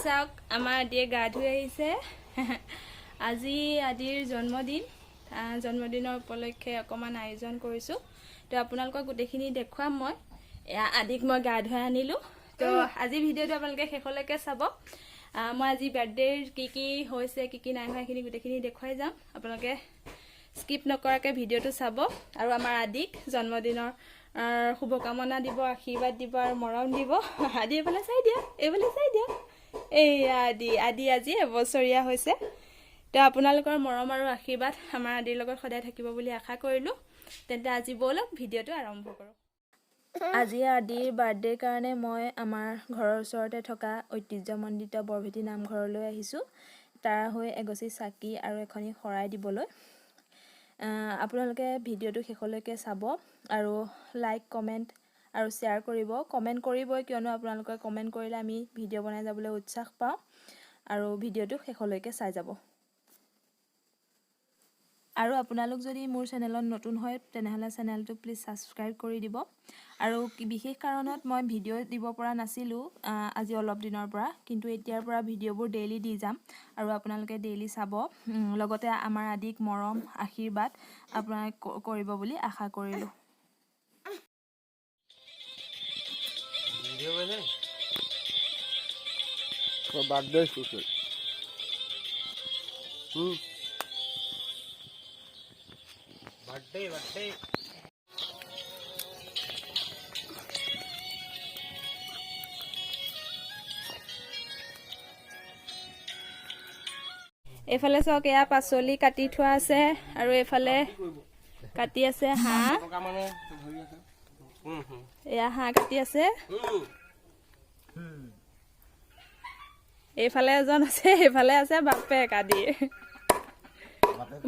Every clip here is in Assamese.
চাওক আমাৰ আদিয়ে গা ধুই আহিছে আজি আদিৰ জন্মদিনৰ উপলক্ষে অকমান আয়োজন কৰিছো তো আপোনালোকক গোটেইখিনি দেখুৱাম মই আদিক মই গা ধুৱাই আনিলো তো আজি ভিডিঅটো আপোনালোকে শেষলৈকে চাব মই আজি বাৰ্থডেৰ কি হৈছে কি নাই হোৱা খিনি গোটেইখিনি দেখুৱাই যাম আপোনালোকে স্কিপ নকৰাকে ভিডিঅটো চাব আৰু আমাৰ আদিক জন্মদিনৰ শুভকামনা দিব আশীৰ্বাদ দিব আৰু মৰম দিব আদি এফালে চাই দিয়া এই আদি আজি এবছৰীয়া হৈছে তো আপোনালোকৰ মৰম আৰু আশীৰ্বাদ আমাৰ আদিৰ লগত সদায় থাকিব বুলি আশা কৰিলো তেন্তে আজি বলক ভিডিঅটো আৰম্ভ কৰো আজি আদিৰ বাৰ্থডেৰ কাৰণে মই আমাৰ ঘৰৰ ওচৰতে থকা ঐতিহ্যমণ্ডিত বৰভেটি নামঘৰলৈ আহিছো তাৰ হৈ এগছি চাকি আৰু এখনি শৰাই দিবলৈ আপোনালোকে ভিডিঅটো শেষলৈকে চাব আৰু লাইক কমেন্ট আৰু শেয়াৰ কৰিব কমেন্ট কৰিবই কিয়নো আপোনালোকে কমেন্ট কৰিলে আমি ভিডিঅ' বনাই যাবলৈ উৎসাহ পাওঁ আৰু ভিডিঅ'টো শেষলৈকে চাই যাব আৰু আপোনালোক যদি মোৰ চেনেলত নতুন হয় তেনেহলে চেনেলটো প্লিজ সাবস্ক্ৰাইব কৰি দিব আৰু বিশেষ কাৰণত মই ভিডিঅ' দিব পৰা নাছিলো আজি অলপ দিনৰ পৰা কিন্তু এতিয়াৰ পৰা ভিডিঅ'বোৰ ডেইলি দি যাম আৰু আপোনালোকে ডেইলি চাব লগতে আমাৰ আদিক মৰম আশীৰ্বাদ আপোনালোকে কৰিব বুলি আশা কৰিলো বাৰ্থডে স্পেশাল বাৰ্থডে এফালে চাওক এয়া পাচলি কাটি থোৱা আছে আৰু এফালে কাটি আছে হাঁহ এয়া হাঁহ কাটি আছে এইফালে এজন আছে এইফালে আছে বাপেক আদি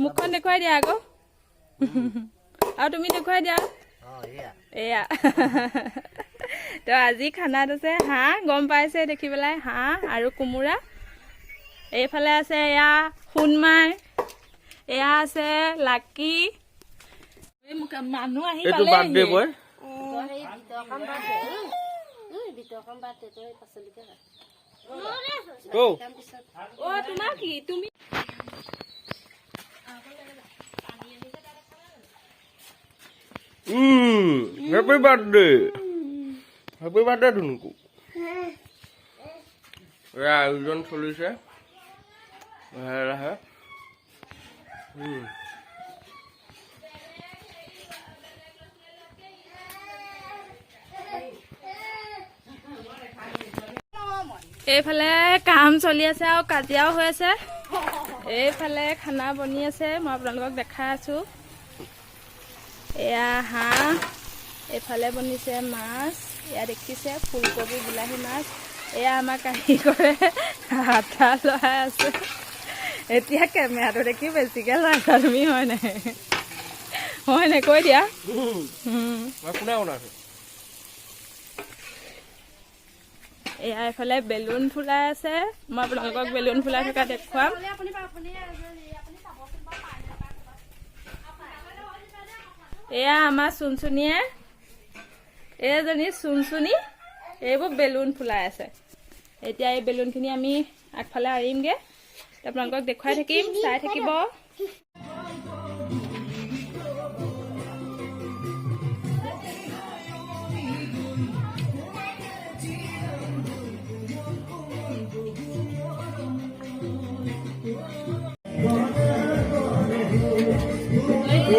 মুখখন দেখুৱাই দিয়া আকৌ আৰু তুমি দেখুৱাই দিয়া এয়া তো আজি খানাত আছে হাঁহ গম পাইছে দেখি পেলাই হাঁহ আৰু কোমোৰা এইফালে আছে এয়া সোণমাই এয়া আছে লাকি মানুহ আহি এইটো বাৰ্থডে বয় তোমাৰ কি তুমি হ্যাপি বাৰ্থডে ধুনুকু আয়োজন চলিছে লাহে লাহে এইফালে কাম চলি আছে আৰু কাজিয়াও হৈ আছে এইফালে খানা বনি আছে মই আপোনালোকক দেখাই আছো এয়া হাঁহ এইফালে বনিছে মাছ এয়া দেখিছে ফুলকবি বিলাহী মাছ এয়া আমাৰ কাৰিকৰে হাতা লৰাই আছে এতিয়া কেমেৰাটো দেখি বেছিকে লাইছা তুমি হয় নাই কৈ দিয়া এয়া এইফালে বেলুন ফুলাই আছে মই আপোনালোকক বেলুন ফুলাই থকা দেখুৱাম এয়া আমাৰ চুনচুনিয়ে এইজনী চুনচুনি এইবোৰ বেলুন ফুলাই আছে এতিয়া এই বেলুনখিনি আমি আগফালে আৰিমগে আপোনালোকক দেখুৱাই থাকিম চাই থাকিব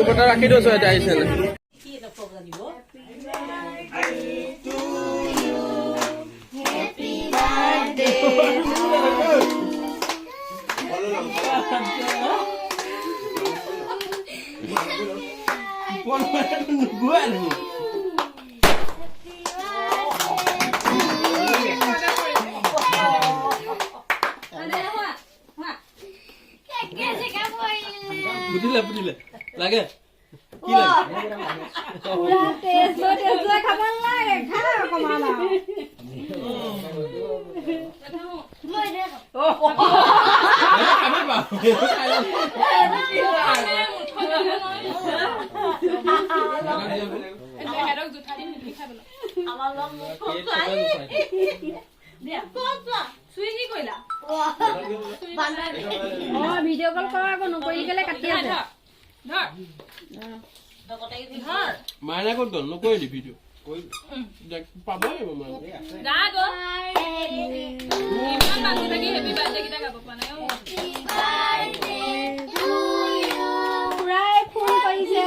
কথা ৰাখি দিছো এটা আহিছে বুঝিলে লাগে কি লাগে খাবাৰ লাগে খা কমালা আমি বা হেৰক জুঠাৰি মিঠি খাবলা আমাৰ লম দিয়া কোনটা চুই কি কৰিলা ভিডিঅ' কল কৰা আকৌ নকৰি গ'লে কাটি আছে মাইনা ক'ত গ'ল নকৰিলি ভিডিঅ' পাব লাগিব মানে গা গো ইমান বাজি থাকি হেপী বাৰ্থডে কেইটা গাব পৰা নাই খুৰাই ফোন কৰিছে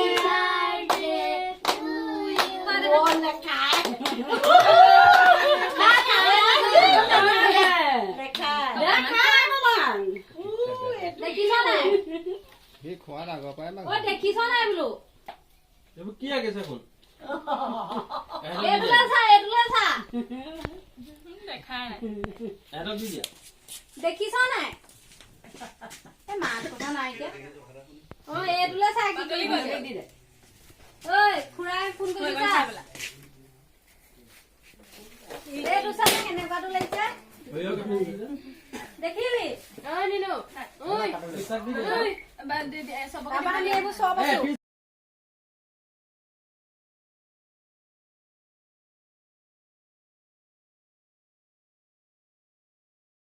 দেখিছ নাই বোলো এইবোৰ কি আগে কোন এইটোলে চা দেখাই নাই এহঁতক দি দিয়া দেখিছ নাই এই মাছ কথা নাই এতিয়া এইটোলে চা কি কৰি দি দে ঐ খুৰাই ফোন কৰি চা এইটো চা কেনেকুৱাটো লাগিছে দেখিলি নিনো এইবোৰ চব আছে